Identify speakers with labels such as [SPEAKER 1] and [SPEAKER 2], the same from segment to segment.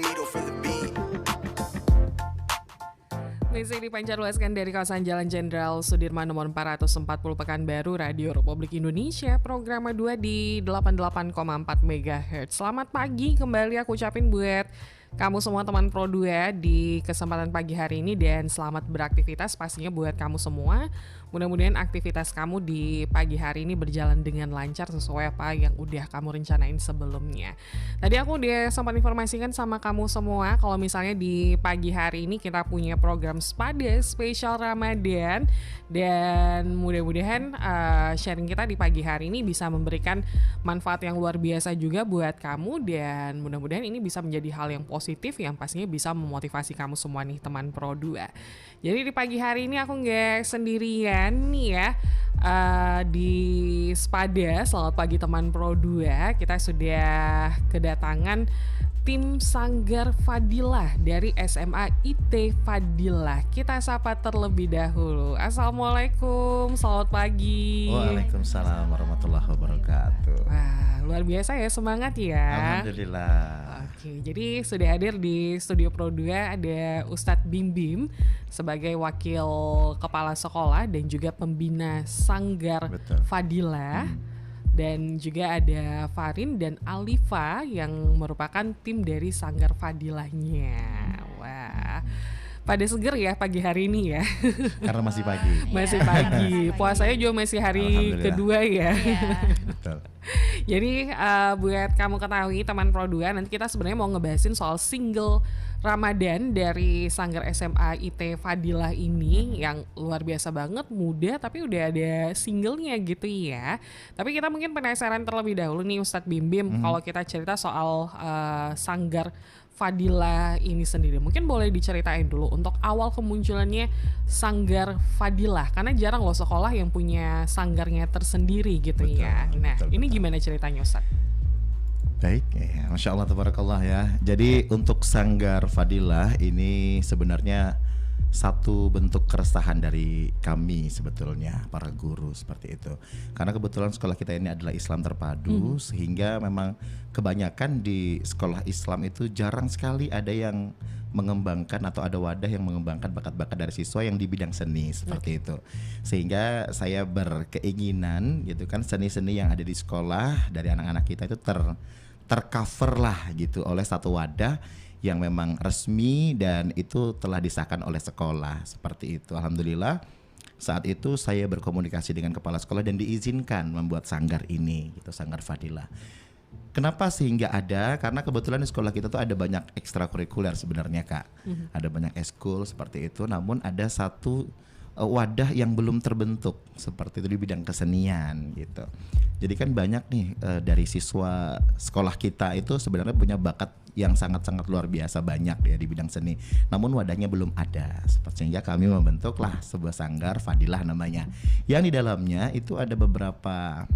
[SPEAKER 1] Meter for the beat.
[SPEAKER 2] Misi dipancarluaskan dari kawasan Jalan Jenderal Sudirman nomor 440 Pekanbaru, Radio Republik Indonesia, program 2 di 88,4 MHz. Selamat pagi, kembali aku ucapin buat kamu semua teman Pro 2 di kesempatan pagi hari ini, dan selamat beraktivitas pastinya buat kamu semua. Mudah-mudahan aktivitas kamu di pagi hari ini berjalan dengan lancar sesuai apa yang udah kamu rencanain sebelumnya. Tadi aku udah sempat informasikan sama kamu semua kalau misalnya di pagi hari ini kita punya program Spada spesial Ramadan, dan mudah-mudahan sharing kita di pagi hari ini bisa memberikan manfaat yang luar biasa juga buat kamu, dan mudah-mudahan ini bisa menjadi hal yang positif yang pastinya bisa memotivasi kamu semua nih teman Pro 2. Jadi di pagi hari ini aku nggak sendirian nih ya di Spada. Selamat pagi teman Pro 2. Kita sudah kedatangan tim Sanggar Fadilah dari SMA IT Fadilah. Kita sapa terlebih dahulu. Assalamualaikum, selamat pagi.
[SPEAKER 3] Waalaikumsalam warahmatullahi wabarakatuh.
[SPEAKER 2] Wah, luar biasa ya, semangat ya.
[SPEAKER 3] Alhamdulillah.
[SPEAKER 2] Oke, jadi sudah hadir di studio Pro 2 ada Ustadz Bim Bim sebagai wakil kepala sekolah dan juga pembina Sanggar
[SPEAKER 3] Betul.
[SPEAKER 2] Fadilah. Dan juga ada Farin dan Alifa yang merupakan tim dari Sanggar Fadilahnya. Wah, pada seger ya pagi hari ini ya.
[SPEAKER 3] Karena masih pagi.
[SPEAKER 2] Masih pagi. Puasanya juga masih hari kedua ya.
[SPEAKER 3] Betul.
[SPEAKER 2] Jadi buat kamu ketahui teman Pro 2, nanti kita sebenarnya mau ngebahasin soal single Ramadan dari Sanggar SMA IT Fadilah ini yang luar biasa banget, muda tapi udah ada singlenya gitu ya. Tapi kita mungkin penasaran terlebih dahulu nih Ustadz Bim Bim, kalau kita cerita soal Sanggar Fadilah ini sendiri, mungkin boleh diceritain dulu untuk awal kemunculannya Sanggar Fadilah, karena jarang loh sekolah yang punya sanggarnya tersendiri gitu.
[SPEAKER 3] Betul,
[SPEAKER 2] ya. Nah,
[SPEAKER 3] betul,
[SPEAKER 2] ini
[SPEAKER 3] betul.
[SPEAKER 2] gimana ceritanya Ustadz?
[SPEAKER 3] Baik, ya, Masya Allah, tabarakallah ya. Jadi untuk Sanggar Fadilah ini sebenarnya satu bentuk keresahan dari kami sebetulnya para guru seperti itu. Karena kebetulan sekolah kita ini adalah Islam terpadu, sehingga memang kebanyakan di sekolah Islam itu jarang sekali ada yang mengembangkan atau ada wadah yang mengembangkan bakat-bakat dari siswa yang di bidang seni seperti itu. Sehingga saya berkeinginan gitu kan, seni-seni yang ada di sekolah dari anak-anak kita itu tercover lah gitu oleh satu wadah yang memang resmi dan itu telah disahkan oleh sekolah seperti itu. Alhamdulillah saat itu saya berkomunikasi dengan kepala sekolah dan diizinkan membuat sanggar ini gitu, Sanggar Fadilah. Kenapa sehingga ada? Karena kebetulan di sekolah kita tuh ada banyak ekstrakurikuler sebenarnya Kak. Ada banyak eskul seperti itu, namun ada satu wadah yang belum terbentuk seperti itu di bidang kesenian gitu. Jadi kan banyak nih dari siswa sekolah kita itu sebenarnya punya bakat yang sangat-sangat luar biasa banyak ya di bidang seni. Namun wadahnya belum ada. Sehingga kami membentuklah sebuah Sanggar Fadilah namanya. Yang di dalamnya itu ada beberapa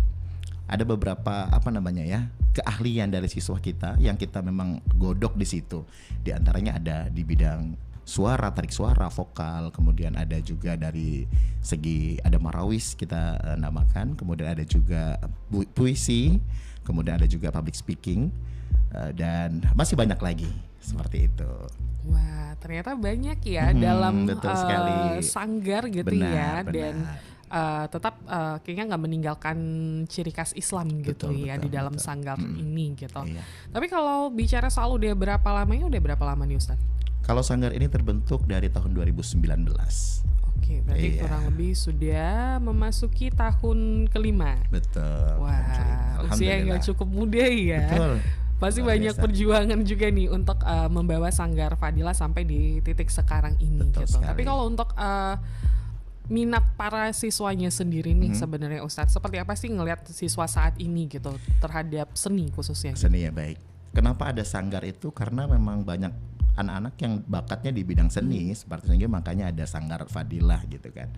[SPEAKER 3] apa namanya ya, keahlian dari siswa kita yang kita memang godok di situ. Di antaranya ada di bidang suara, tarik suara, vokal, kemudian ada juga dari segi ada marawis kita namakan, kemudian ada juga puisi, kemudian ada juga public speaking, dan masih banyak lagi seperti itu.
[SPEAKER 2] Wah, ternyata banyak ya dalam sanggar gitu.
[SPEAKER 3] Benar,
[SPEAKER 2] ya, dan tetap kayaknya nggak meninggalkan ciri khas Islam gitu ya di dalam sanggar ini gitu.
[SPEAKER 3] Iya.
[SPEAKER 2] Tapi kalau bicara soal udah berapa lama nih Ustadz?
[SPEAKER 3] Kalau sanggar ini terbentuk dari tahun 2019.
[SPEAKER 2] Oke, berarti kurang lebih sudah memasuki tahun kelima.
[SPEAKER 3] Betul.
[SPEAKER 2] Wah, usia yang nggak cukup muda ya.
[SPEAKER 3] Betul.
[SPEAKER 2] Pasti banyak perjuangan juga nih untuk membawa Sanggar Fadilah sampai di titik sekarang ini.
[SPEAKER 3] Betul
[SPEAKER 2] gitu.
[SPEAKER 3] sekali.
[SPEAKER 2] Tapi kalau untuk minat para siswanya sendiri nih sebenarnya Ustadz, seperti apa sih ngelihat siswa saat ini gitu terhadap seni khususnya?
[SPEAKER 3] Seni ya, baik. Kenapa ada sanggar itu? Karena memang banyak anak-anak yang bakatnya di bidang seni seperti sehingga makanya ada Sanggar Fadilah gitu kan.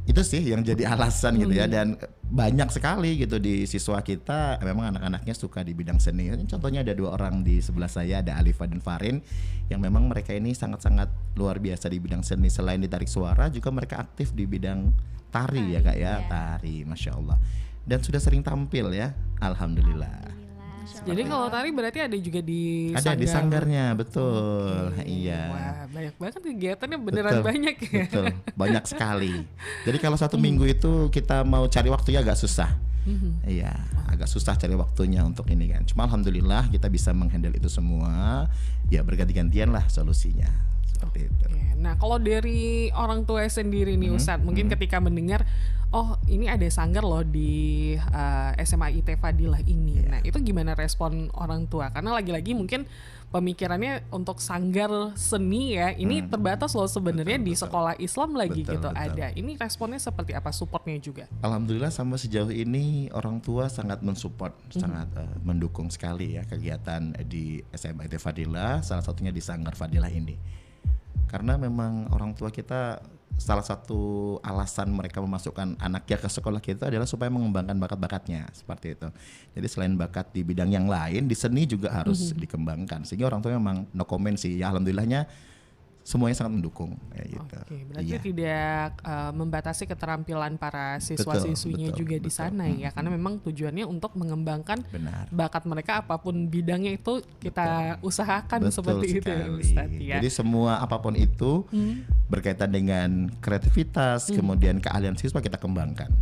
[SPEAKER 3] Itu sih yang jadi alasan gitu ya, dan banyak sekali gitu di siswa kita memang anak-anaknya suka di bidang seni. Contohnya ada 2 orang di sebelah saya, ada Alifa dan Farin yang memang mereka ini sangat-sangat luar biasa di bidang seni. Selain di tarik suara juga mereka aktif di bidang tari ya Kak ya, tari, Masya Allah. Dan sudah sering tampil ya, Alhamdulillah.
[SPEAKER 2] Jadi kalau tari berarti ada juga di
[SPEAKER 3] Ada
[SPEAKER 2] sanggar.
[SPEAKER 3] di sanggarnya, betul. Iya.
[SPEAKER 2] Wah, banyak banget kegiatannya, beneran
[SPEAKER 3] Betul,
[SPEAKER 2] banyak ya.
[SPEAKER 3] Betul, banyak sekali. Jadi kalau satu minggu itu kita mau cari waktunya agak susah. Iya, agak susah cari waktunya untuk ini kan. Cuma alhamdulillah kita bisa menghandle itu semua. Ya berganti-gantian lah solusinya. Seperti itu.
[SPEAKER 2] Oke. Nah, kalau dari orang tua sendiri nih Ustadz, mungkin ketika mendengar, oh ini ada sanggar loh di SMA IT Fadilah ini. Nah, itu gimana respon orang tua? Karena lagi-lagi mungkin pemikirannya untuk sanggar seni ya, ini terbatas loh sebenarnya di sekolah Islam lagi
[SPEAKER 3] Betul,
[SPEAKER 2] gitu
[SPEAKER 3] betul.
[SPEAKER 2] ada. Ini responnya seperti apa, supportnya juga?
[SPEAKER 3] Alhamdulillah sampai sejauh ini orang tua sangat mensupport, sangat mendukung sekali ya kegiatan di SMA IT Fadilah, salah satunya di Sanggar Fadilah ini. Karena memang orang tua kita salah satu alasan mereka memasukkan anaknya ke sekolah kita adalah supaya mengembangkan bakat-bakatnya seperti itu. Jadi selain bakat di bidang yang lain, di seni juga harus dikembangkan. Sehingga orang tua memang no comment sih. Ya alhamdulillahnya semuanya sangat mendukung ya gitu.
[SPEAKER 2] Oke, berarti
[SPEAKER 3] Iya.
[SPEAKER 2] tidak membatasi keterampilan para siswa-siswinya
[SPEAKER 3] betul,
[SPEAKER 2] juga di
[SPEAKER 3] betul.
[SPEAKER 2] sana ya, karena memang tujuannya untuk mengembangkan
[SPEAKER 3] Benar.
[SPEAKER 2] bakat mereka apapun bidangnya itu kita usahakan
[SPEAKER 3] Betul
[SPEAKER 2] seperti itu ya
[SPEAKER 3] sekali.
[SPEAKER 2] Ustadz ya.
[SPEAKER 3] Jadi semua apapun itu berkaitan dengan kreativitas, kemudian keahlian siswa kita kembangkan.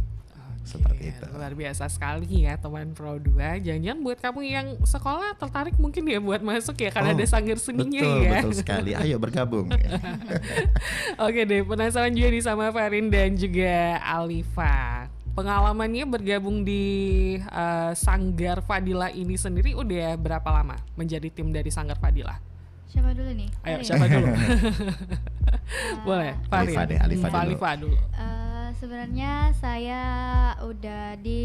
[SPEAKER 3] Seperti itu.
[SPEAKER 2] Luar biasa sekali ya teman Pro 2. Jangan-jangan buat kamu yang sekolah tertarik mungkin ya buat masuk ya, karena ada sanggar seninya
[SPEAKER 3] betul,
[SPEAKER 2] ya.
[SPEAKER 3] Betul sekali. Ayo bergabung.
[SPEAKER 2] Oke deh, penasaran juga nih sama Farin dan juga Alifa. Pengalamannya bergabung di Sanggar Fadilah ini sendiri udah berapa lama menjadi tim dari Sanggar Fadilah?
[SPEAKER 1] Siapa dulu nih?
[SPEAKER 2] Ayo
[SPEAKER 1] Farin?
[SPEAKER 2] siapa dulu? Boleh, Farin.
[SPEAKER 3] Alifa deh, Alifa dulu.
[SPEAKER 2] Alifa dulu.
[SPEAKER 1] Sebenarnya saya udah di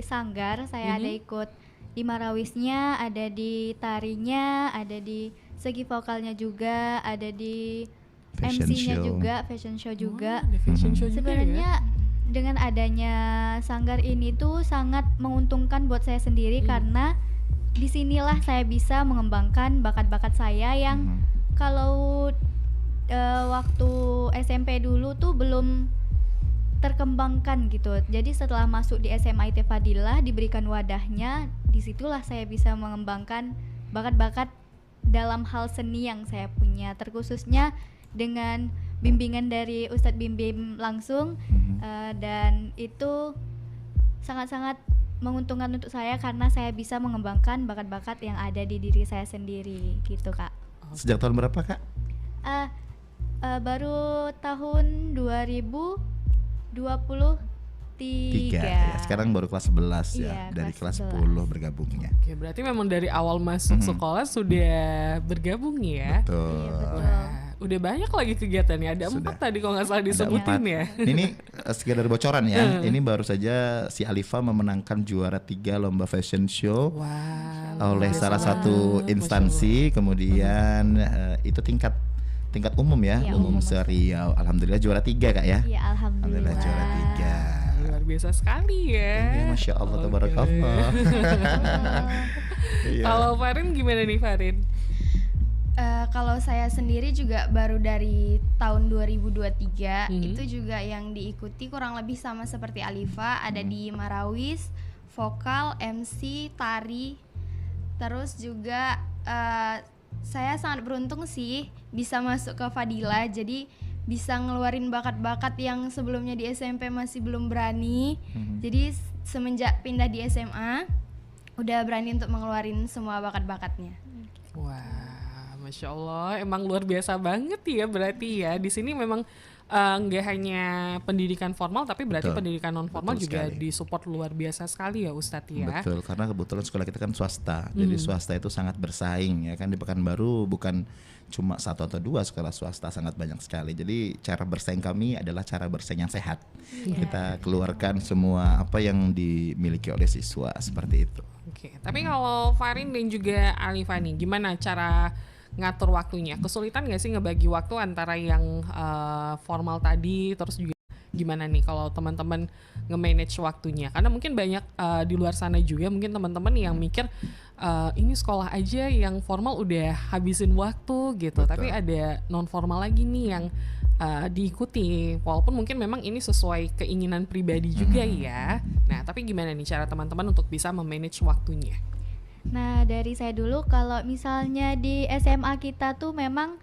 [SPEAKER 1] Sanggar, saya ada ikut di Marawisnya, ada di tarinya, ada di segi vokalnya juga, ada di
[SPEAKER 3] Fashion
[SPEAKER 1] MC-nya
[SPEAKER 3] show.
[SPEAKER 1] juga, fashion show juga.
[SPEAKER 2] Wah, ada fashion show juga ya.
[SPEAKER 1] Sebenarnya dengan adanya Sanggar ini tuh sangat menguntungkan buat saya sendiri karena disinilah saya bisa mengembangkan bakat-bakat saya yang kalau waktu SMP dulu tuh belum terkembangkan gitu. Jadi setelah masuk di SMA IT Fadilah diberikan wadahnya, disitulah saya bisa mengembangkan bakat-bakat dalam hal seni yang saya punya, terkhususnya dengan bimbingan dari Ustadz Bim Bim langsung. Dan itu sangat-sangat menguntungkan untuk saya karena saya bisa mengembangkan bakat-bakat yang ada di diri saya sendiri gitu Kak.
[SPEAKER 3] Sejak tahun berapa, Kak?
[SPEAKER 1] Baru tahun 2023
[SPEAKER 3] ya. Sekarang baru kelas 11 ya.
[SPEAKER 1] Iya,
[SPEAKER 3] Dari
[SPEAKER 1] kelas
[SPEAKER 3] kelas
[SPEAKER 1] 11.
[SPEAKER 3] 10 bergabungnya.
[SPEAKER 2] Oke, berarti memang dari awal masuk sekolah sudah bergabung ya.
[SPEAKER 3] Betul.
[SPEAKER 1] Iya, betul.
[SPEAKER 2] Wah, udah banyak lagi kegiatannya. Ada
[SPEAKER 3] Sudah.
[SPEAKER 2] 4 tadi kalau nggak salah
[SPEAKER 3] Ada
[SPEAKER 2] disebutin
[SPEAKER 3] 4.
[SPEAKER 2] ya.
[SPEAKER 3] Ini sekedar bocoran ya. Ini baru saja si Alifa memenangkan juara 3 lomba fashion show
[SPEAKER 2] Wah,
[SPEAKER 3] oleh
[SPEAKER 2] luar
[SPEAKER 3] salah
[SPEAKER 2] biasa
[SPEAKER 3] satu
[SPEAKER 2] banget,
[SPEAKER 3] instansi. Kemudian itu tingkat umum ya,
[SPEAKER 1] Iya,
[SPEAKER 3] umum
[SPEAKER 1] umum.
[SPEAKER 3] se-Riau. Alhamdulillah juara 3 Kak ya.
[SPEAKER 1] Iya, alhamdulillah.
[SPEAKER 3] Juara 3.
[SPEAKER 2] Wah, luar biasa sekali ya.
[SPEAKER 3] Iya, Masya Allah,
[SPEAKER 2] Oke.
[SPEAKER 3] tabarakallah. Iya.
[SPEAKER 2] Kalau Farin gimana nih Farin?
[SPEAKER 4] Kalau saya sendiri juga baru dari tahun 2023
[SPEAKER 2] Mhm.
[SPEAKER 4] itu juga yang diikuti kurang lebih sama seperti Alifa, ada di Marawis, vokal, MC, tari. Terus juga saya sangat beruntung sih bisa masuk ke Fadilah, jadi bisa ngeluarin bakat-bakat yang sebelumnya di SMP masih belum berani. Jadi semenjak pindah di SMA udah berani untuk mengeluarin semua bakat-bakatnya.
[SPEAKER 2] Wah, Masya Allah, emang luar biasa banget ya berarti ya. Di sini memang nggak hanya pendidikan formal, tapi berarti
[SPEAKER 3] Betul.
[SPEAKER 2] pendidikan non formal
[SPEAKER 3] Betul
[SPEAKER 2] juga
[SPEAKER 3] sekali.
[SPEAKER 2] disupport luar biasa sekali ya Ustadz ya.
[SPEAKER 3] Betul, karena kebetulan sekolah kita kan swasta. Jadi swasta itu sangat bersaing ya kan, di Pekanbaru bukan cuma 1 atau 2 sekolah swasta, sangat banyak sekali. Jadi cara bersaing kami adalah cara bersaing yang sehat. Kita keluarkan semua apa yang dimiliki oleh siswa seperti itu.
[SPEAKER 2] Oke, tapi kalau Farin dan juga Alifa nih, gimana cara ngatur waktunya? Kesulitan nggak sih ngebagi waktu antara yang formal tadi, terus juga gimana nih kalau teman-teman nge-manage waktunya? Karena mungkin banyak di luar sana juga mungkin teman-teman yang mikir ini sekolah aja yang formal udah habisin waktu gitu,
[SPEAKER 3] Betul.
[SPEAKER 2] tapi ada non formal lagi nih yang diikuti, walaupun mungkin memang ini sesuai keinginan pribadi juga ya. Nah, tapi gimana nih cara teman-teman untuk bisa memanage waktunya?
[SPEAKER 1] Nah, dari saya dulu, kalau misalnya di SMA kita tuh memang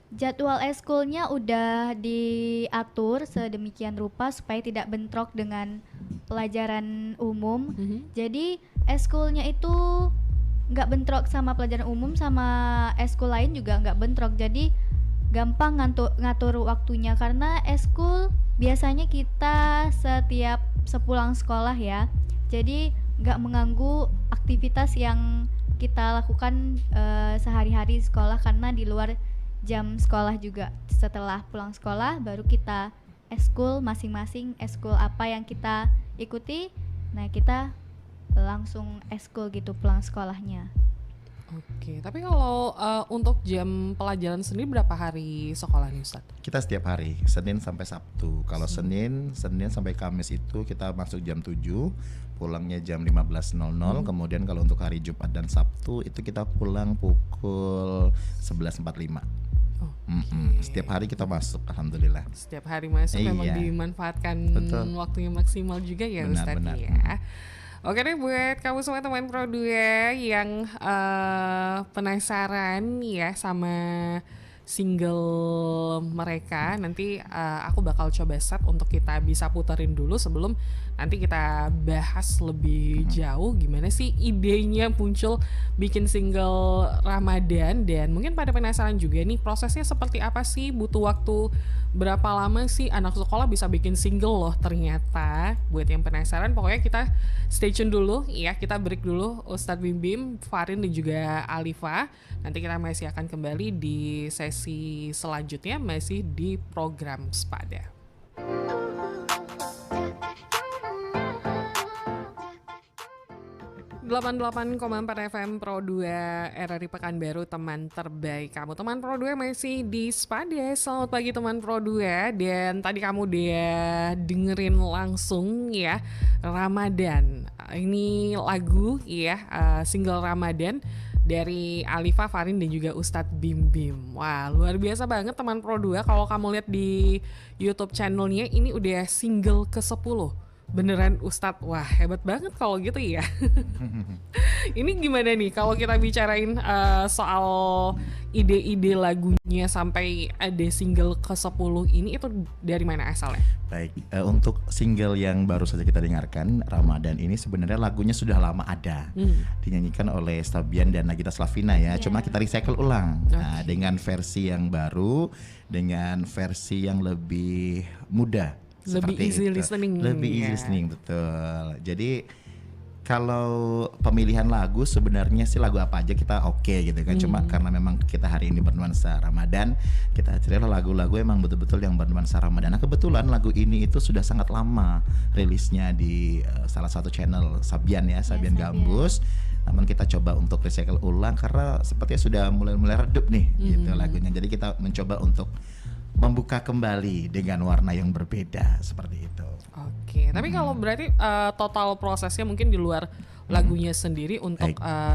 [SPEAKER 1] jadwal eskulnya udah diatur sedemikian rupa supaya tidak bentrok dengan pelajaran umum. Jadi eskulnya itu nggak bentrok sama pelajaran umum, sama eskul lain juga nggak bentrok. Jadi gampang ngatur waktunya, karena eskul biasanya kita setiap sepulang sekolah ya. Jadi nggak mengganggu aktivitas yang kita lakukan sehari-hari di sekolah, karena di luar jam sekolah juga. Setelah pulang sekolah baru kita eskul masing-masing, eskul apa yang kita ikuti. Nah, kita langsung eskul gitu pulang sekolahnya.
[SPEAKER 2] Oke, tapi kalau untuk jam pelajaran sendiri berapa hari sekolah nih Ustadz?
[SPEAKER 3] Kita setiap hari, Senin sampai Sabtu. Kalau Senin sampai Kamis itu kita masuk jam 7, pulangnya jam 15.00. Kemudian kalau untuk hari Jumat dan Sabtu itu kita pulang pukul 11.45. Setiap hari kita masuk, alhamdulillah.
[SPEAKER 2] Setiap hari masuk memang dimanfaatkan.
[SPEAKER 3] Betul.
[SPEAKER 2] Waktunya maksimal juga ya Ustadz ya. Oke deh, buat kamu semua teman Pro 2 yang penasaran ya sama single mereka, nanti aku bakal coba set untuk kita bisa puterin dulu sebelum nanti kita bahas lebih jauh gimana sih idenya muncul bikin single Ramadan. Dan mungkin pada penasaran juga nih prosesnya seperti apa sih, butuh waktu berapa lama sih anak sekolah bisa bikin single loh ternyata. Buat yang penasaran pokoknya kita stay tune dulu ya, kita break dulu Ustadz Bim Bim, Farin dan juga Alifa. Nanti kita masih akan kembali di sesi selanjutnya masih di program Sepada. ...88,4 FM Pro 2 RRI Pekanbaru, teman terbaik kamu. Teman Pro 2 masih di Sepada. Selamat pagi teman Pro 2. Dan tadi kamu udah dengerin langsung ya Ramadan. Ini lagu ya, single Ramadan dari Alifa, Farin dan juga Ustadz Bim Bim. Wah, luar biasa banget teman Pro 2. Kalau kamu lihat di YouTube channelnya, ini udah single ke-10. Beneran Ustadz, wah hebat banget kalau gitu ya. Ini gimana nih kalau kita bicarain soal ide-ide lagunya sampai ada single ke-10 ini, itu dari mana asalnya?
[SPEAKER 3] Baik, untuk single yang baru saja kita dengarkan, Ramadan ini sebenarnya lagunya sudah lama ada, dinyanyikan oleh Sabian dan Nagita Slavina ya. Cuma kita recycle ulang dengan versi yang baru, dengan versi yang lebih muda.
[SPEAKER 2] Lebih easy listening.
[SPEAKER 3] Lebih easy listening, betul. Jadi kalau pemilihan lagu sebenarnya sih lagu apa aja kita oke gitu kan. Cuma karena memang kita hari ini bernuansa Ramadan, kita cari lagu-lagu emang betul-betul yang bernuansa Ramadan. Nah kebetulan lagu ini itu sudah sangat lama rilisnya di salah satu channel Sabian ya, Sabian Gambus. Namun kita coba untuk recycle ulang karena sepertinya sudah mulai redup nih gitu lagunya. Jadi kita mencoba untuk membuka kembali dengan warna yang berbeda seperti itu.
[SPEAKER 2] Oke, tapi kalau berarti total prosesnya mungkin di luar lagunya sendiri untuk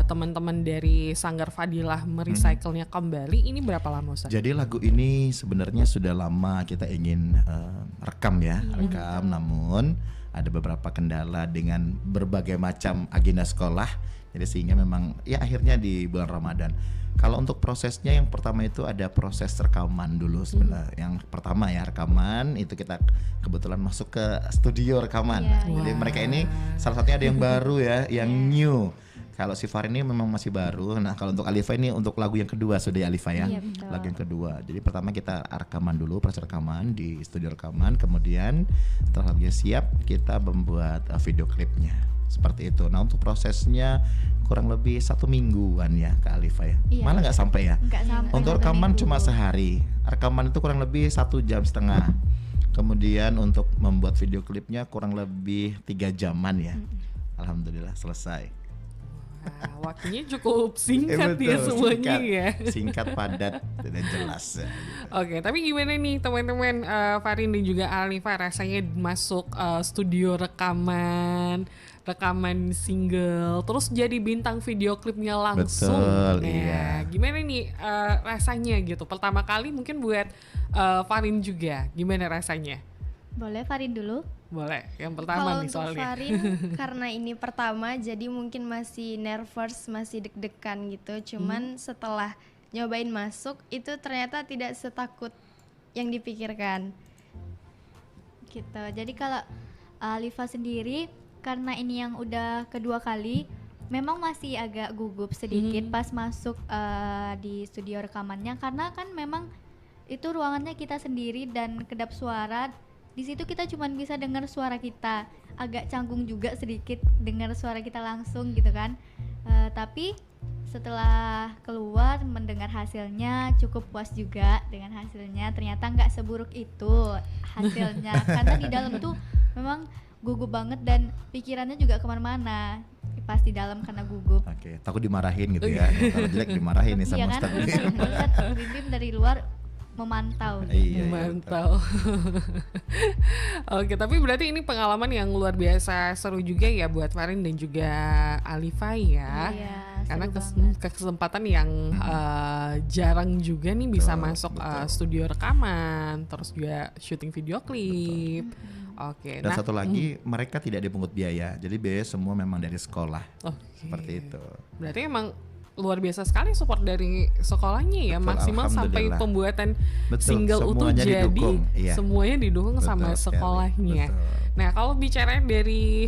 [SPEAKER 2] teman-teman dari Sanggar Fadilah merecycle-nya kembali, ini berapa lama Ustaz?
[SPEAKER 3] Jadi lagu ini sebenarnya sudah lama kita ingin rekam ya, rekam, namun ada beberapa kendala dengan berbagai macam agenda sekolah. Jadi sehingga memang ya akhirnya di bulan Ramadan. Kalau untuk prosesnya yang pertama itu ada proses rekaman dulu sebenarnya. Yang pertama ya rekaman, itu kita kebetulan masuk ke studio rekaman. Jadi mereka ini salah satunya ada yang baru ya, yang new. Kalau si Farin ini memang masih baru. Nah kalau untuk Alifa ini untuk lagu yang kedua sudah ya Alifa ya, lagu yang kedua. Jadi pertama kita rekaman dulu, proses rekaman di studio rekaman. Kemudian setelah lagunya siap kita membuat video klipnya. Seperti itu. Nah untuk prosesnya kurang lebih 1 mingguan ya Kak Alifa ya. Malah nggak sampai ya. Untuk rekaman cuma sehari. Rekaman itu kurang lebih 1,5 jam. Kemudian untuk membuat video klipnya kurang lebih 3 jaman ya. Alhamdulillah selesai.
[SPEAKER 2] Wah, waktunya cukup singkat ya semuanya ya.
[SPEAKER 3] Singkat, padat dan jelas.
[SPEAKER 2] Oke, tapi gimana nih teman-teman Farin dan juga Alifa rasanya masuk studio rekaman single, terus jadi bintang video klipnya langsung.
[SPEAKER 3] Betul,
[SPEAKER 2] nah,
[SPEAKER 3] iya.
[SPEAKER 2] Gimana nih rasanya gitu? Pertama kali mungkin buat Farin juga, gimana rasanya?
[SPEAKER 1] Boleh Farin dulu?
[SPEAKER 2] Boleh, yang
[SPEAKER 4] Kalau
[SPEAKER 2] pertama nih
[SPEAKER 4] untuk
[SPEAKER 2] soalnya.
[SPEAKER 4] Farin, karena ini pertama, jadi mungkin masih nervous, masih deg-degan gitu. Cuman setelah nyobain masuk, itu ternyata tidak setakut yang dipikirkan.
[SPEAKER 1] Gitu. Jadi kalau Alifa sendiri, karena ini yang udah kedua kali, memang masih agak gugup sedikit pas masuk di studio rekamannya, karena kan memang itu ruangannya kita sendiri dan kedap suara. Di situ kita cuma bisa dengar suara kita, agak canggung juga sedikit dengar suara kita langsung gitu kan. Tapi setelah keluar mendengar hasilnya cukup puas juga dengan hasilnya. Ternyata nggak seburuk itu hasilnya, karena di dalam tuh memang gugup banget dan pikirannya juga kemana-mana pas di dalam karena gugup.
[SPEAKER 3] Oke, takut dimarahin gitu ya. Kalau jelek dimarahin nih
[SPEAKER 1] Iya
[SPEAKER 3] sama
[SPEAKER 1] kan,
[SPEAKER 3] Ustadz.
[SPEAKER 1] Ustadz Bim dari luar memantau.
[SPEAKER 3] Iya,
[SPEAKER 2] Mantap. Oke, tapi berarti ini pengalaman yang luar biasa seru juga ya buat Farin dan juga Alifa ya.
[SPEAKER 1] Iya,
[SPEAKER 2] Karena
[SPEAKER 1] seru banget.
[SPEAKER 2] kesempatan yang jarang juga nih bisa
[SPEAKER 3] Betul,
[SPEAKER 2] masuk
[SPEAKER 3] betul.
[SPEAKER 2] studio rekaman, terus juga syuting video klip. Oke,
[SPEAKER 3] Dan satu lagi, mereka tidak dipungut biaya. Jadi biaya semua memang dari sekolah.
[SPEAKER 2] oke.
[SPEAKER 3] Seperti itu.
[SPEAKER 2] Berarti emang luar biasa sekali support dari sekolahnya ya,
[SPEAKER 3] Betul,
[SPEAKER 2] maksimal sampai
[SPEAKER 3] alhamdulillah.
[SPEAKER 2] pembuatan
[SPEAKER 3] Betul,
[SPEAKER 2] single utuh
[SPEAKER 3] semuanya
[SPEAKER 2] jadi
[SPEAKER 3] didukung, iya.
[SPEAKER 2] semuanya didukung
[SPEAKER 3] Betul
[SPEAKER 2] sama
[SPEAKER 3] sekali,
[SPEAKER 2] sekolahnya.
[SPEAKER 3] betul.
[SPEAKER 2] Nah, kalau bicara dari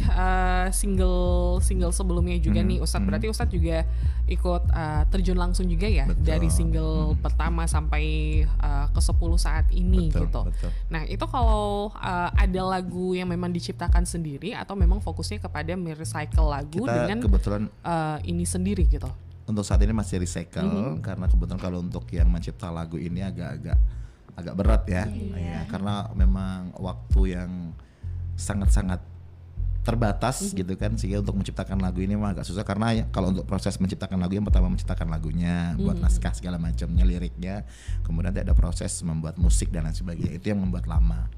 [SPEAKER 2] single sebelumnya juga nih Ustadz, berarti Ustadz juga ikut terjun langsung juga ya
[SPEAKER 3] Betul.
[SPEAKER 2] dari single pertama sampai ke 10 saat ini
[SPEAKER 3] Betul,
[SPEAKER 2] gitu.
[SPEAKER 3] betul.
[SPEAKER 2] Nah, itu kalau ada lagu yang memang diciptakan sendiri atau memang fokusnya kepada merecycle lagu
[SPEAKER 3] Kita
[SPEAKER 2] dengan
[SPEAKER 3] kebetulan
[SPEAKER 2] ini sendiri gitu.
[SPEAKER 3] untuk saat ini masih recycle karena kebetulan kalau untuk yang mencipta lagu ini agak berat ya. Iya, karena memang waktu yang sangat-sangat terbatas gitu kan, sehingga untuk menciptakan lagu ini mah agak susah karena kalau untuk proses menciptakan lagu yang pertama menciptakan lagunya, buat naskah segala macamnya, liriknya, kemudian ada proses membuat musik dan lain sebagainya, itu yang membuat lama.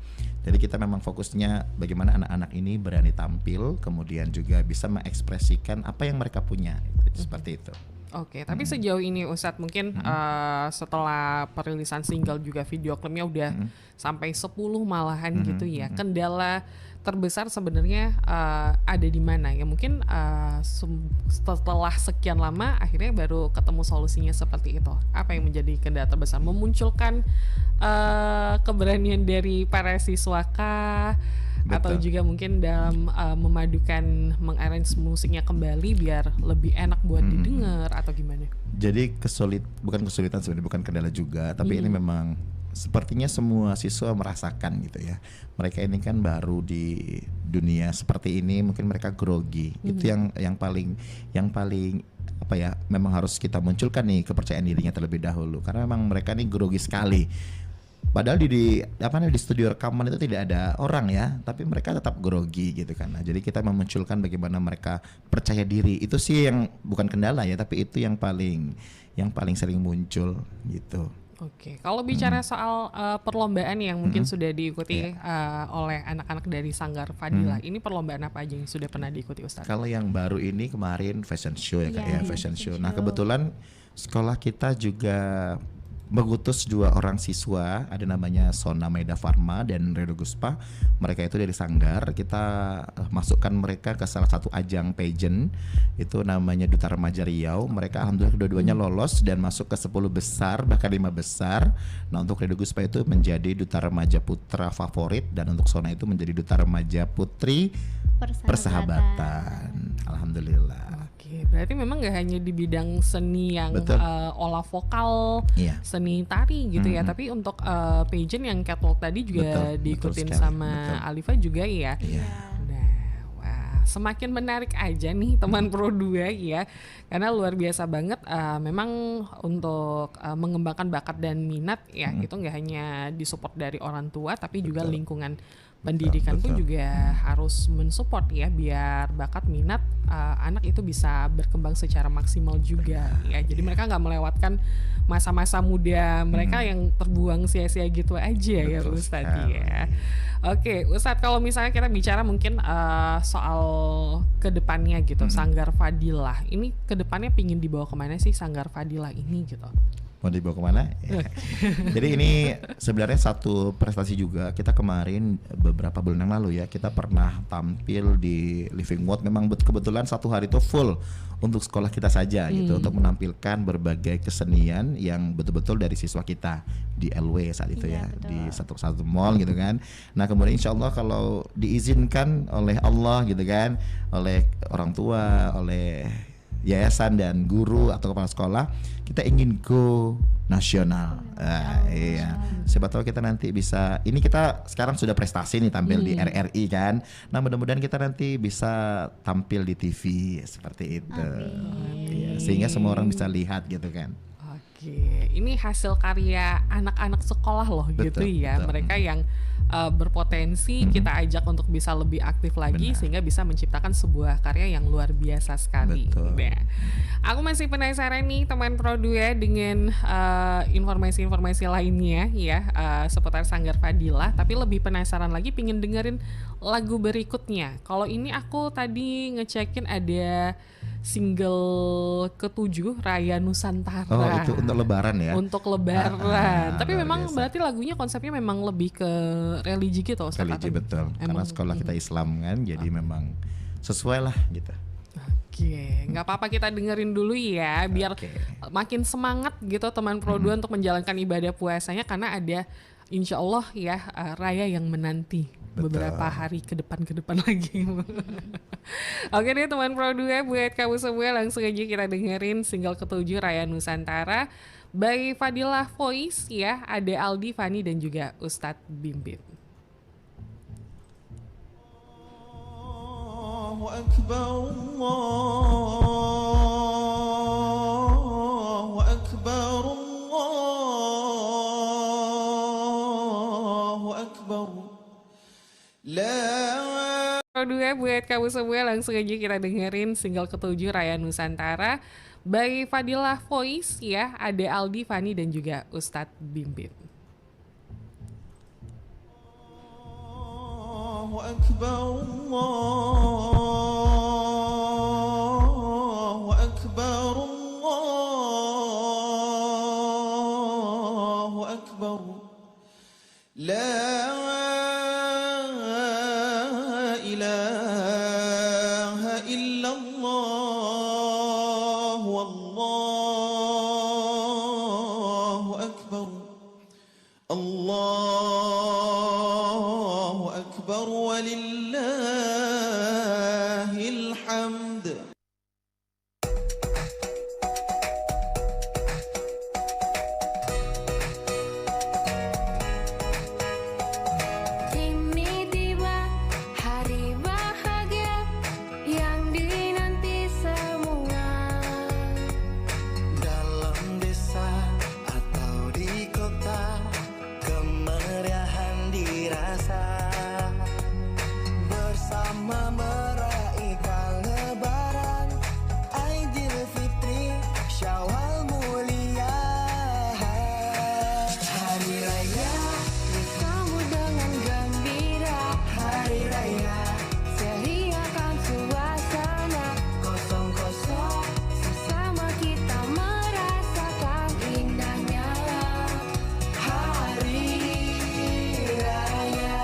[SPEAKER 3] Jadi kita memang fokusnya bagaimana anak-anak ini berani tampil, kemudian juga bisa mengekspresikan apa yang mereka punya, seperti itu.
[SPEAKER 2] Oke, tapi sejauh ini Ustadz mungkin setelah perilisan single juga video klipnya udah sampai 10 malahan gitu ya. Kendala terbesar sebenarnya ada di mana ya? Mungkin setelah sekian lama akhirnya baru ketemu solusinya seperti itu. Apa yang menjadi kendala terbesar? Memunculkan keberanian dari para siswa kah? Atau juga mungkin dalam memadukan mengarrange musiknya kembali biar lebih enak buat didengar atau gimana?
[SPEAKER 3] Jadi bukan kesulitan sebenarnya, bukan kendala juga, tapi ini memang sepertinya semua siswa merasakan gitu ya. Mereka ini kan baru di dunia seperti ini, mungkin mereka grogi. Itu yang paling apa ya, memang harus kita munculkan nih kepercayaan dirinya terlebih dahulu, karena memang mereka ini grogi sekali. Padahal di studio rekaman itu tidak ada orang ya, tapi mereka tetap grogi gitu kan. Nah, jadi kita memunculkan bagaimana mereka percaya diri. Itu sih yang bukan kendala ya, tapi itu yang paling sering muncul gitu.
[SPEAKER 2] Oke, kalau bicara soal perlombaan yang mungkin sudah diikuti oleh anak-anak dari Sanggar Fadilah, ini perlombaan apa aja yang sudah pernah diikuti Ustadz?
[SPEAKER 3] Kalau yang baru ini kemarin fashion show ya Kak,
[SPEAKER 1] Iya,
[SPEAKER 3] ya, fashion show.
[SPEAKER 1] fashion
[SPEAKER 3] Nah,
[SPEAKER 1] show.
[SPEAKER 3] kebetulan sekolah kita juga mengutus 2 orang siswa, ada namanya Sona Maida Farma dan Redo Guspa. Mereka itu dari Sanggar. Kita masukkan mereka ke salah satu ajang pageant, itu namanya Duta Remaja Riau. Mereka alhamdulillah kedua-duanya lolos dan masuk ke 10 besar, bahkan 5 besar. Nah, untuk Redo Guspa itu menjadi Duta Remaja Putra favorit, dan untuk Sona itu menjadi Duta Remaja Putri Persahabatan. Alhamdulillah.
[SPEAKER 2] Oke, berarti memang nggak hanya di bidang seni yang
[SPEAKER 3] Betul.
[SPEAKER 2] olah vokal,
[SPEAKER 3] Iya.
[SPEAKER 2] seni tari gitu ya, tapi untuk pageant yang catwalk tadi juga
[SPEAKER 3] Betul,
[SPEAKER 2] diikutin
[SPEAKER 3] betul sekali,
[SPEAKER 2] sama
[SPEAKER 3] betul.
[SPEAKER 2] Alifa juga ya.
[SPEAKER 3] Iya.
[SPEAKER 2] Nah, wah, semakin menarik aja nih teman Pro 2 ya, karena luar biasa banget. Memang untuk mengembangkan bakat dan minat ya, itu nggak hanya disupport dari orang tua, tapi juga lingkungan pendidikan pun
[SPEAKER 3] betul.
[SPEAKER 2] juga harus mensupport ya, biar bakat minat anak itu bisa berkembang secara maksimal juga ya. Jadi mereka nggak melewatkan masa-masa muda mereka yang terbuang sia-sia gitu aja ya
[SPEAKER 3] Betul
[SPEAKER 2] Ustadz
[SPEAKER 3] sekali.
[SPEAKER 2] ya. Oke Ustadz, kalau misalnya kita bicara mungkin soal kedepannya gitu, Sanggar Fadilah ini kedepannya pingin dibawa kemana sih Sanggar Fadilah ini gitu?
[SPEAKER 3] Mau dibawa kemana? Ya. Jadi ini sebenarnya satu prestasi juga. Kita kemarin beberapa bulan yang lalu ya, kita pernah tampil di Living World. Memang kebetulan satu hari itu full untuk sekolah kita saja gitu, untuk menampilkan berbagai kesenian yang betul-betul dari siswa kita di LW saat itu
[SPEAKER 1] Iya,
[SPEAKER 3] ya,
[SPEAKER 1] betul.
[SPEAKER 3] di satu mall gitu kan. Nah kemudian insya Allah kalau diizinkan oleh Allah gitu kan, oleh orang tua, oleh yayasan dan guru atau kepala sekolah, kita ingin go nasional. Iya. Siapa tahu kita nanti bisa. Ini kita sekarang sudah prestasi nih tampil di RRI kan. Nah mudah-mudahan kita nanti bisa tampil di TV seperti itu. Iya, sehingga semua orang bisa lihat gitu kan.
[SPEAKER 2] Oke, ini hasil karya anak-anak sekolah loh gitu
[SPEAKER 3] Betul,
[SPEAKER 2] ya.
[SPEAKER 3] betul.
[SPEAKER 2] Mereka yang berpotensi kita ajak untuk bisa lebih aktif lagi,
[SPEAKER 3] Benar.
[SPEAKER 2] sehingga bisa menciptakan sebuah karya yang luar biasa sekali.
[SPEAKER 3] Betul.
[SPEAKER 2] Nah, aku masih penasaran nih teman Produ ya dengan informasi-informasi lainnya ya seputar Sanggar Fadilah. Tapi lebih penasaran lagi, pingin dengerin lagu berikutnya. Kalau ini aku tadi ngecekin ada single ke-7 Raya Nusantara.
[SPEAKER 3] Oh itu untuk lebaran ya.
[SPEAKER 2] Untuk lebaran. Tapi
[SPEAKER 3] luar
[SPEAKER 2] memang
[SPEAKER 3] biasa.
[SPEAKER 2] berarti lagunya konsepnya memang lebih ke religi gitu, Ustaz,
[SPEAKER 3] Religi
[SPEAKER 2] atau-
[SPEAKER 3] betul. Karena
[SPEAKER 2] Emang.
[SPEAKER 3] sekolah kita Islam kan, jadi memang sesuai lah gitu.
[SPEAKER 2] Oke, nggak apa-apa kita dengerin dulu ya, biar
[SPEAKER 3] Oke.
[SPEAKER 2] makin semangat gitu teman Pro 2 untuk menjalankan ibadah puasanya, karena ada insya Allah ya raya yang menanti beberapa hari ke depan lagi. Oke deh teman Pro 2, buat kamu semua langsung aja kita dengerin single ke-7 Raya Nusantara by Fadilah Voice ya, ada Aldi, Fani dan juga Ustadz Bimbit.
[SPEAKER 5] الله أكبر الله أكبر الله أكبر لا
[SPEAKER 2] Pro 2 buat kamu semua langsung aja kita dengerin single ke-7 Raya Nusantara by Fadilah Voice ya, ada Aldi, Fani dan juga Ustadz Bimbit.
[SPEAKER 5] الله أكبر الله أكبر الله أكبر لا إله إلا الله والله أكبر الله أكبر ولله الحمد
[SPEAKER 6] Kini tiba hari bahagia yang dinanti semua.
[SPEAKER 7] Dalam desa atau di kota, kemeriahan dirasa bersama meraihkan lebaran Aidilfitri Syawal mulia. Hari raya
[SPEAKER 6] Disambut dengan gembira,
[SPEAKER 7] hari raya
[SPEAKER 6] seriakan suasana,
[SPEAKER 7] kosong-kosong
[SPEAKER 6] sesama kita merasakan indahnya
[SPEAKER 7] hari raya.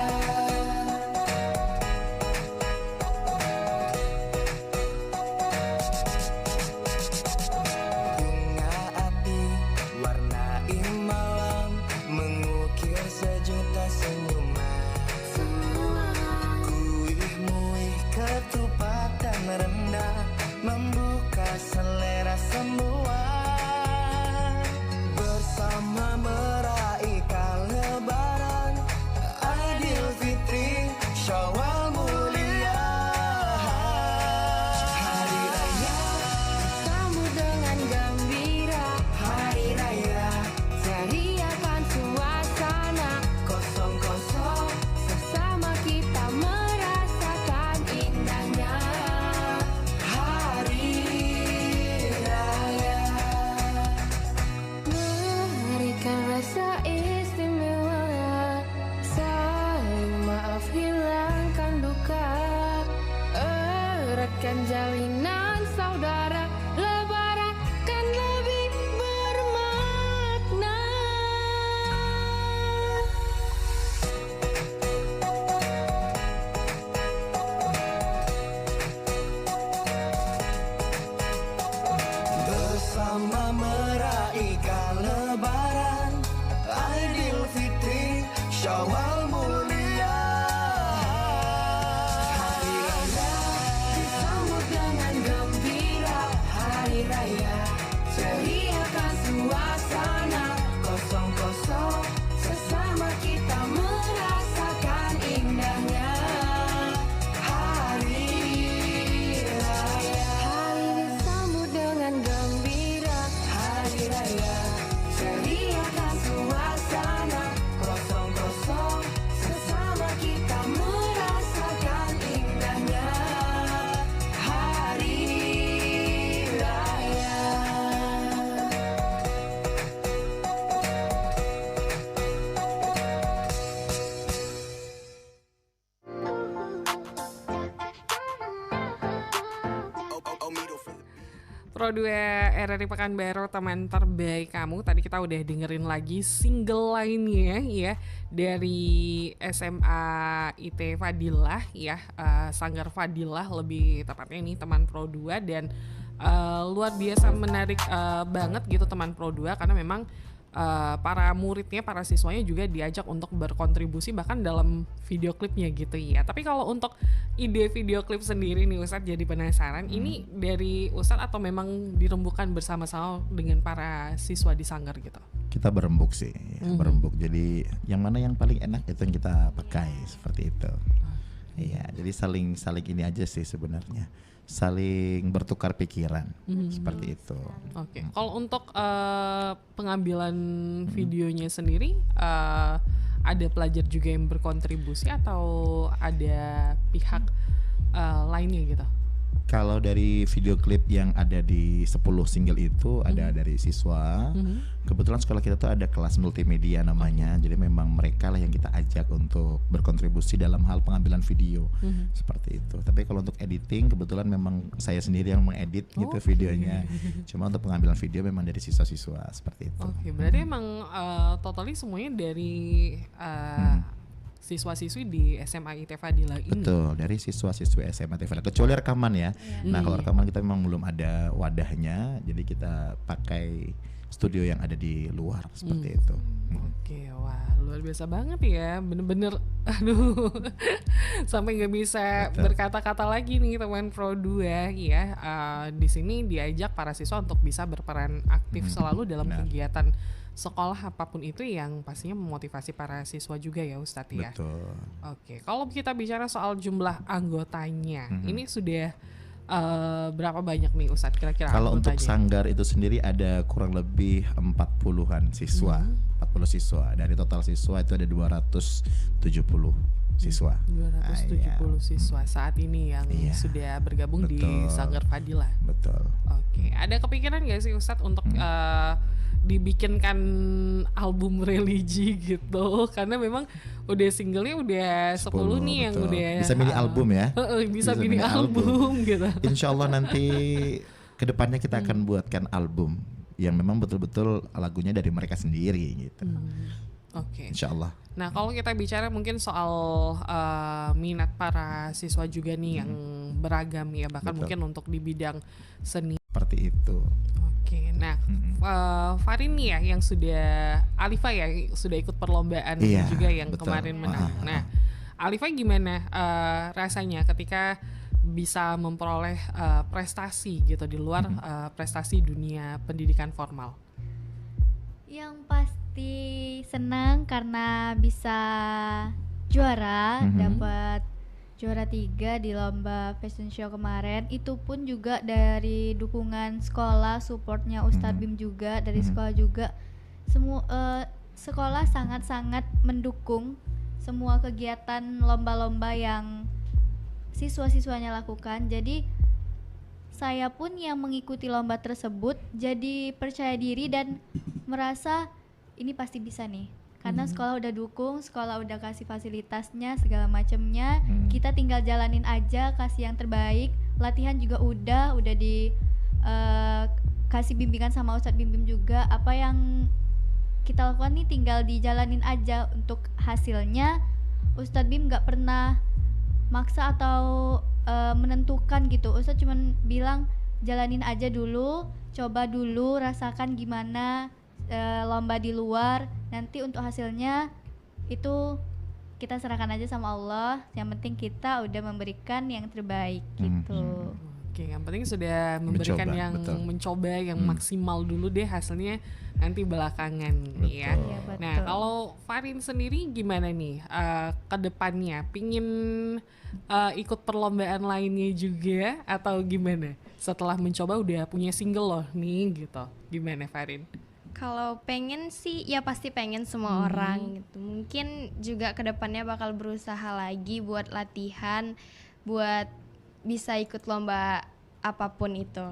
[SPEAKER 7] meraihkan lebaran Aidil Fitri Syawal mulia. Hari raya disambut dengan gembira. Hari raya ceriakan suasana. Kosong-kosong sesama kita merasakan indahnya hari raya.
[SPEAKER 6] Hari disambut dengan gembira.
[SPEAKER 7] Hari raya ceriakan suasana. Kosong-kosong sesama kita merasakan indahnya hari raya.
[SPEAKER 2] Pro 2 RRI Pekanbaru, teman terbaik kamu. Tadi kita udah dengerin lagi single lainnya ya dari SMA IT Fadilah ya, Sanggar Fadilah lebih tepatnya ini teman Pro 2. Dan luar biasa menarik banget gitu teman Pro 2, karena memang para muridnya, para siswanya juga diajak untuk berkontribusi bahkan dalam video klipnya gitu ya. Tapi kalau untuk ide video klip sendiri nih Ustadz, jadi penasaran, ini dari Ustadz atau memang dirembukan bersama-sama dengan para siswa di Sanggar gitu?
[SPEAKER 3] Kita berembuk sih, berembuk. Jadi yang mana yang paling enak itu yang kita pakai, seperti itu. Iya, jadi saling ini aja sih sebenarnya, saling bertukar pikiran, seperti itu.
[SPEAKER 2] Oke. Kalau untuk pengambilan videonya sendiri, ada pelajar juga yang berkontribusi atau ada pihak lainnya gitu?
[SPEAKER 3] Kalau dari video klip yang ada di 10 single itu ada dari siswa. Kebetulan sekolah kita tuh ada kelas multimedia namanya. Jadi memang mereka lah yang kita ajak untuk berkontribusi dalam hal pengambilan video. Seperti itu. Tapi kalau untuk editing kebetulan memang saya sendiri yang mengedit gitu videonya. Cuma untuk pengambilan video memang dari siswa-siswa, seperti itu.
[SPEAKER 2] Oke, berarti emang totally semuanya dari siswa-siswi di SMA IT Fadilah ini.
[SPEAKER 3] Betul, dari siswa-siswi SMA IT Fadilah. Kecuali rekaman ya. Nah, kalau rekaman kita memang belum ada wadahnya, jadi kita pakai studio yang ada di luar, seperti itu.
[SPEAKER 2] Oke, wah luar biasa banget ya, bener-bener, aduh, sampai nggak bisa berkata-kata lagi nih teman Pro 2 ya. Di sini diajak para siswa untuk bisa berperan aktif selalu dalam kegiatan sekolah apapun itu, yang pastinya memotivasi para siswa juga ya Ustadz ya.
[SPEAKER 3] Betul.
[SPEAKER 2] Oke, kalau kita bicara soal jumlah anggotanya, ini sudah berapa banyak nih Ustadz kira-kira
[SPEAKER 3] Kalau untuk
[SPEAKER 2] anggotanya?
[SPEAKER 3] Sanggar itu sendiri ada kurang lebih 40-an siswa, 40 siswa. Dari total siswa itu ada 270 siswa.
[SPEAKER 2] 270 siswa saat ini yang sudah bergabung di
[SPEAKER 3] Betul.
[SPEAKER 2] Sanggar Fadilah.
[SPEAKER 3] Betul.
[SPEAKER 2] Oke, ada kepikiran gak sih Ustadz untuk dibikinkan album religi gitu? Karena memang udah singlenya udah 10 nih yang
[SPEAKER 3] betul.
[SPEAKER 2] udah
[SPEAKER 3] Bisa mini album ya.
[SPEAKER 2] Bisa mini album gitu.
[SPEAKER 3] Insya Allah nanti kedepannya kita akan buatkan album yang memang betul-betul lagunya dari mereka sendiri gitu.
[SPEAKER 2] Oke.
[SPEAKER 3] Insya Allah.
[SPEAKER 2] Nah, kalau kita bicara mungkin soal minat para siswa juga nih yang beragam ya, bahkan
[SPEAKER 3] Betul.
[SPEAKER 2] mungkin untuk di bidang seni.
[SPEAKER 3] Seperti itu.
[SPEAKER 2] Oke, nah Farin nih ya yang sudah, Alifa ya sudah ikut perlombaan
[SPEAKER 3] Iya,
[SPEAKER 2] juga yang
[SPEAKER 3] betul.
[SPEAKER 2] kemarin menang. Nah, Alifa gimana rasanya ketika bisa memperoleh prestasi gitu di luar prestasi dunia pendidikan formal?
[SPEAKER 1] Yang pasti senang karena bisa juara, dapat juara 3 di lomba fashion show kemarin. Itu pun juga dari dukungan sekolah, supportnya Ustadz Bim juga dari sekolah juga. Semua sekolah sangat-sangat mendukung semua kegiatan lomba-lomba yang siswa-siswanya lakukan. Jadi saya pun yang mengikuti lomba tersebut jadi percaya diri dan merasa ini pasti bisa nih. Karena sekolah udah dukung, sekolah udah kasih fasilitasnya, segala macamnya. Kita tinggal jalanin aja, kasih yang terbaik. Latihan juga udah di kasih bimbingan sama Ustadz Bim juga. Apa yang kita lakukan nih tinggal dijalanin aja. Untuk hasilnya Ustadz Bim gak pernah maksa atau menentukan gitu. Ustadz cuman bilang jalanin aja dulu, coba dulu, rasakan gimana lomba di luar. Nanti untuk hasilnya itu kita serahkan aja sama Allah. Yang penting kita udah memberikan yang terbaik gitu.
[SPEAKER 2] Oke, yang penting sudah memberikan
[SPEAKER 3] Mencoba,
[SPEAKER 2] yang
[SPEAKER 3] betul.
[SPEAKER 2] mencoba yang maksimal dulu deh, hasilnya nanti belakangan ya.
[SPEAKER 1] Iya, betul.
[SPEAKER 2] Nah, kalau Farin sendiri gimana nih ke depannya? Pingin ikut perlombaan lainnya juga atau gimana? Setelah mencoba udah punya single loh nih gitu. Gimana Farin?
[SPEAKER 4] Kalau pengen sih ya pasti pengen semua orang gitu. Mungkin juga kedepannya bakal berusaha lagi buat latihan, buat bisa ikut lomba apapun itu.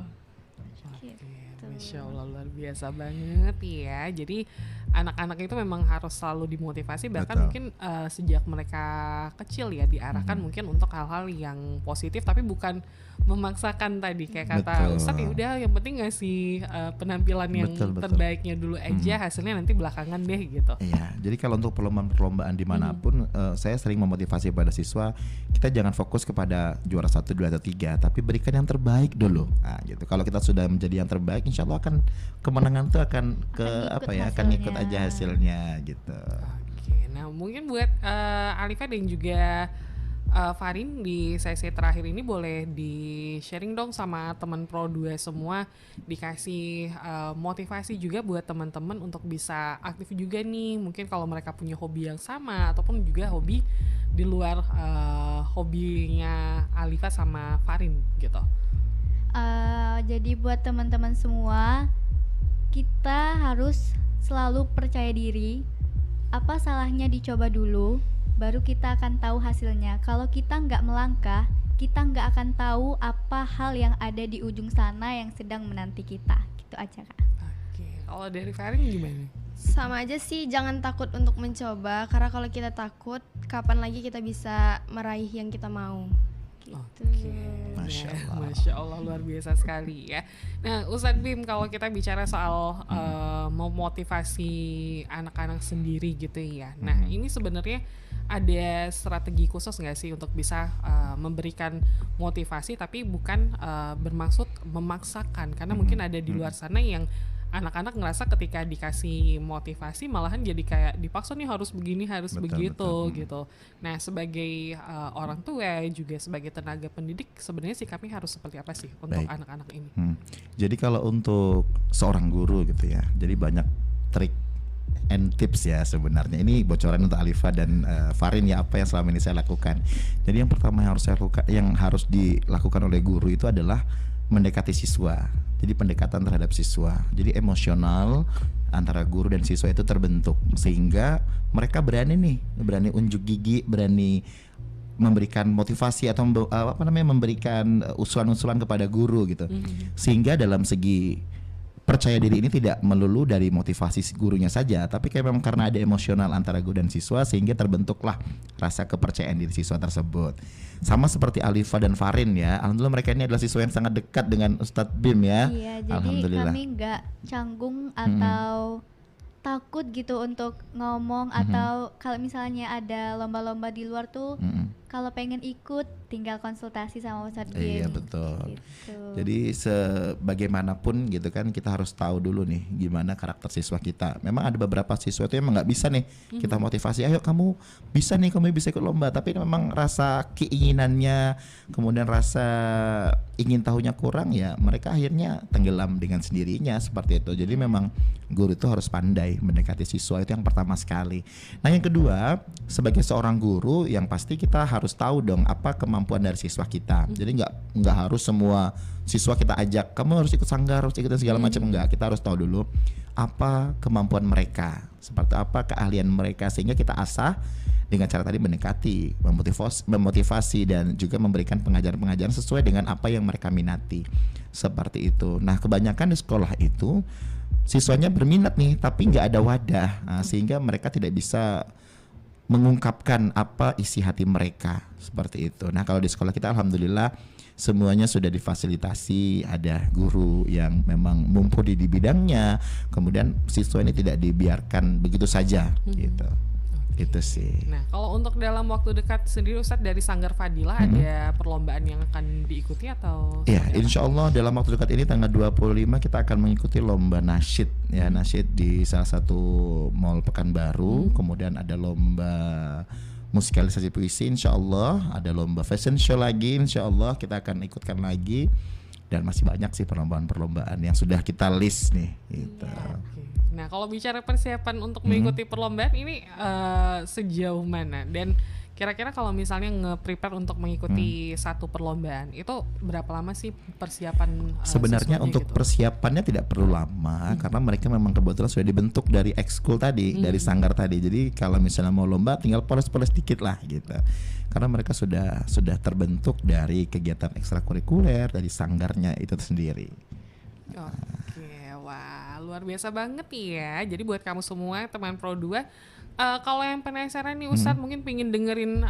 [SPEAKER 2] Masya Allah, luar biasa banget ya. Jadi anak-anak itu memang harus selalu dimotivasi, bahkan
[SPEAKER 3] Betul.
[SPEAKER 2] mungkin sejak mereka kecil ya diarahkan mungkin untuk hal-hal yang positif, tapi bukan memaksakan tadi kayak kata
[SPEAKER 3] Betul.
[SPEAKER 2] Ustadz, ya udah yang penting ngasih penampilan yang
[SPEAKER 3] Betul, betul.
[SPEAKER 2] terbaiknya dulu aja, hasilnya nanti belakangan deh gitu.
[SPEAKER 3] Iya, jadi kalau untuk perlombaan dimanapun, saya sering memotivasi pada siswa, kita jangan fokus kepada juara 1, 2, atau 3, tapi berikan yang terbaik dulu. Nah, gitu. Kalau kita sudah menjadi yang terbaik, insya Allah akan kemenangan itu akan akan ngikut aja hasilnya gitu.
[SPEAKER 2] Oke, nah mungkin buat Alifa dan juga Farin di sesi terakhir ini boleh di-sharing dong sama teman Pro 2 semua, dikasih motivasi juga buat teman-teman untuk bisa aktif juga nih. Mungkin kalau mereka punya hobi yang sama ataupun juga hobi di luar hobinya Alifa sama Farin gitu.
[SPEAKER 1] Jadi buat teman-teman semua, kita harus selalu percaya diri. Apa salahnya dicoba dulu, baru kita akan tahu hasilnya. Kalau kita nggak melangkah, kita nggak akan tahu apa hal yang ada di ujung sana yang sedang menanti kita. Gitu aja Kak.
[SPEAKER 2] Oke, kalau dari Farin gimana?
[SPEAKER 4] Sama aja sih, jangan takut untuk mencoba, karena kalau kita takut, kapan lagi kita bisa meraih yang kita mau. Gitu.
[SPEAKER 3] Masya
[SPEAKER 2] Ya,
[SPEAKER 3] Allah.
[SPEAKER 2] Masya Allah, luar biasa sekali ya. Nah, Ustadz Bim, kalau kita bicara soal memotivasi anak-anak sendiri gitu ya. Nah, ini sebenarnya ada strategi khusus nggak sih untuk bisa memberikan motivasi, tapi bukan bermaksud memaksakan, karena mungkin ada di luar sana yang anak-anak ngerasa ketika dikasih motivasi malahan jadi kayak dipaksa nih harus begini, harus
[SPEAKER 3] Betul,
[SPEAKER 2] begitu
[SPEAKER 3] betul.
[SPEAKER 2] gitu. Nah, sebagai orang tua juga sebagai tenaga pendidik, sebenarnya sikapnya harus seperti apa sih untuk
[SPEAKER 3] Baik.
[SPEAKER 2] anak-anak ini?
[SPEAKER 3] Jadi kalau untuk seorang guru gitu ya, jadi banyak trik and tips ya sebenarnya. Ini bocoran untuk Alifa dan Farin ya, apa yang selama ini saya lakukan. Jadi yang pertama yang harus saya lakukan, yang harus dilakukan oleh guru itu adalah mendekati siswa. Jadi pendekatan terhadap siswa. Jadi emosional antara guru dan siswa itu terbentuk sehingga mereka berani unjuk gigi, berani memberikan motivasi atau memberikan usulan-usulan kepada guru gitu. Sehingga dalam segi percaya diri ini tidak melulu dari motivasi gurunya saja, tapi kayak memang karena ada emosional antara guru dan siswa sehingga terbentuklah rasa kepercayaan diri siswa tersebut. Sama seperti Alifa dan Farin ya, alhamdulillah mereka ini adalah siswa yang sangat dekat dengan Ustadz Bim ya.
[SPEAKER 1] Iya, jadi
[SPEAKER 3] Alhamdulillah.
[SPEAKER 1] kami nggak canggung atau takut gitu untuk ngomong, atau kalau misalnya ada lomba-lomba di luar tuh, kalau pengen ikut tinggal konsultasi sama Ustadz Bim.
[SPEAKER 3] Iya betul.
[SPEAKER 1] Gitu.
[SPEAKER 3] Jadi sebagaimanapun gitu kan kita harus tahu dulu nih gimana karakter siswa kita. Memang ada beberapa siswa itu emang nggak bisa nih kita motivasi, ayo kamu bisa nih, kamu bisa ikut lomba. Tapi memang rasa keinginannya, kemudian rasa ingin tahunya kurang ya, mereka akhirnya tenggelam dengan sendirinya seperti itu. Jadi memang guru itu harus pandai mendekati siswa, itu yang pertama sekali. Nah yang kedua, sebagai seorang guru yang pasti kita harus tahu dong apa kemampuan dari siswa kita. Jadi nggak harus semua siswa kita ajak kamu harus ikut sanggar, harus ikut segala macam, enggak. Kita harus tahu dulu apa kemampuan mereka, seperti apa keahlian mereka, sehingga kita asah dengan cara tadi mendekati, memotivasi dan juga memberikan pengajaran-pengajaran sesuai dengan apa yang mereka minati. Seperti itu. Nah, kebanyakan di sekolah itu siswanya berminat nih tapi nggak ada wadah, sehingga mereka tidak bisa mengungkapkan apa isi hati mereka seperti itu. Nah kalau di sekolah kita alhamdulillah semuanya sudah difasilitasi, ada guru yang memang mumpuni di bidangnya, kemudian siswa ini tidak dibiarkan begitu saja gitu. Itu sih.
[SPEAKER 2] Nah, kalau untuk dalam waktu dekat sendiri Ustadz dari Sanggar Fadilah ada perlombaan yang akan diikuti atau
[SPEAKER 3] Ya,
[SPEAKER 2] seperti apa?
[SPEAKER 3] insya Allah dalam waktu dekat ini tanggal 25 kita akan mengikuti lomba nasyid ya, nasyid di salah satu mall Pekanbaru. Kemudian ada lomba musikalisasi puisi, insya Allah ada lomba fashion show lagi, insya Allah kita akan ikutkan lagi, dan masih banyak sih perlombaan-perlombaan yang sudah kita list nih. Gitu.
[SPEAKER 2] Oke. Nah, kalau bicara persiapan untuk mengikuti perlombaan ini sejauh mana? Dan kira-kira kalau misalnya nge-prepare untuk mengikuti satu perlombaan, itu berapa lama sih persiapan
[SPEAKER 3] Sebenarnya
[SPEAKER 2] siswanya
[SPEAKER 3] untuk
[SPEAKER 2] gitu?
[SPEAKER 3] persiapannya tidak perlu lama karena mereka memang kebetulan sudah dibentuk dari ekskul tadi, dari sanggar tadi. Jadi kalau misalnya mau lomba tinggal poles-poles dikit lah gitu. Karena mereka sudah terbentuk dari kegiatan ekstrakurikuler dari sanggarnya itu sendiri.
[SPEAKER 2] Oke, wah luar biasa banget ya. Jadi buat kamu semua teman Pro 2, kalau yang penasaran nih Ustadz mungkin pingin dengerin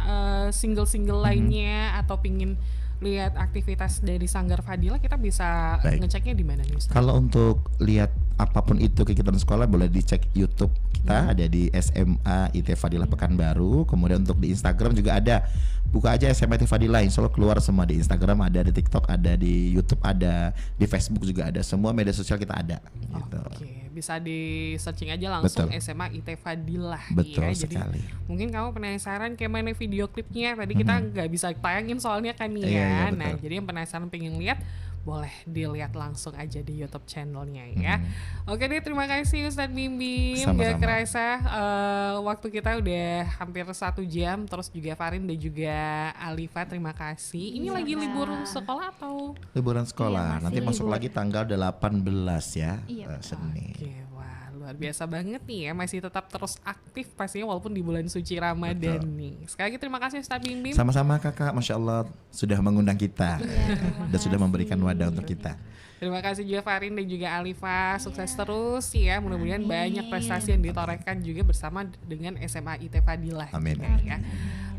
[SPEAKER 2] single-single lainnya atau pingin lihat aktivitas dari Sanggar Fadilah, kita bisa
[SPEAKER 3] Baik.
[SPEAKER 2] ngeceknya di mana nih Ustadz?
[SPEAKER 3] Kalau untuk lihat apapun itu kegiatan sekolah boleh dicek YouTube kita, ada di SMA IT Fadilah Pekanbaru. Kemudian untuk di Instagram juga ada, buka aja SMA IT Fadilah, insya Allah keluar semua. Di Instagram ada, di TikTok ada, di YouTube ada, di Facebook juga ada, semua media sosial kita ada gitu.
[SPEAKER 2] Oke, bisa di searching aja langsung
[SPEAKER 3] Betul.
[SPEAKER 2] SMA IT Fadilah.
[SPEAKER 3] Betul
[SPEAKER 2] ya. Jadi
[SPEAKER 3] sekali.
[SPEAKER 2] mungkin kamu penasaran kayak mana video klipnya, tadi kita nggak bisa tayangin soalnya kan ya.
[SPEAKER 3] Iya, iya, betul.
[SPEAKER 2] Nah, jadi yang penasaran pengen lihat boleh dilihat langsung aja di YouTube channelnya ya. Oke deh, terima kasih Ustadz Bimbim. Gak
[SPEAKER 3] Sama-sama.
[SPEAKER 2] kerasa waktu kita udah hampir 1 jam. Terus juga Farin dan juga Alifa, terima kasih. Ini lagi libur sekolah atau?
[SPEAKER 3] Liburan sekolah,
[SPEAKER 1] Iya,
[SPEAKER 3] nanti
[SPEAKER 1] masih
[SPEAKER 3] masuk
[SPEAKER 1] libur.
[SPEAKER 3] lagi tanggal 18 ya,
[SPEAKER 4] Iya,
[SPEAKER 3] Senin.
[SPEAKER 2] Oke, wah luar biasa banget nih ya, masih tetap terus aktif pastinya walaupun di bulan suci Ramadan nih. Sekali lagi terima kasih Ustadz Bimbim.
[SPEAKER 3] Sama-sama kakak, Masya Allah sudah mengundang kita dan sudah memberikan wadah untuk kita.
[SPEAKER 2] Terima kasih juga Farin dan juga Alifa, sukses terus ya, mudah-mudahan banyak prestasi yang ditorehkan juga bersama dengan SMA IT Fadilah.
[SPEAKER 3] Amin.
[SPEAKER 2] juga ya.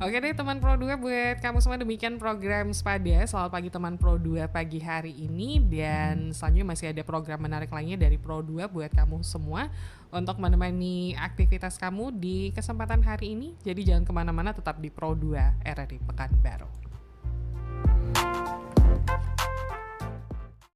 [SPEAKER 2] Oke deh teman Pro 2, buat kamu semua demikian program Sepada. Selamat pagi teman Pro 2 pagi hari ini, dan selanjutnya masih ada program menarik lainnya dari Pro 2 buat kamu semua untuk menemani aktivitas kamu di kesempatan hari ini. Jadi jangan kemana-mana, tetap di Pro 2 RRI Pekanbaru.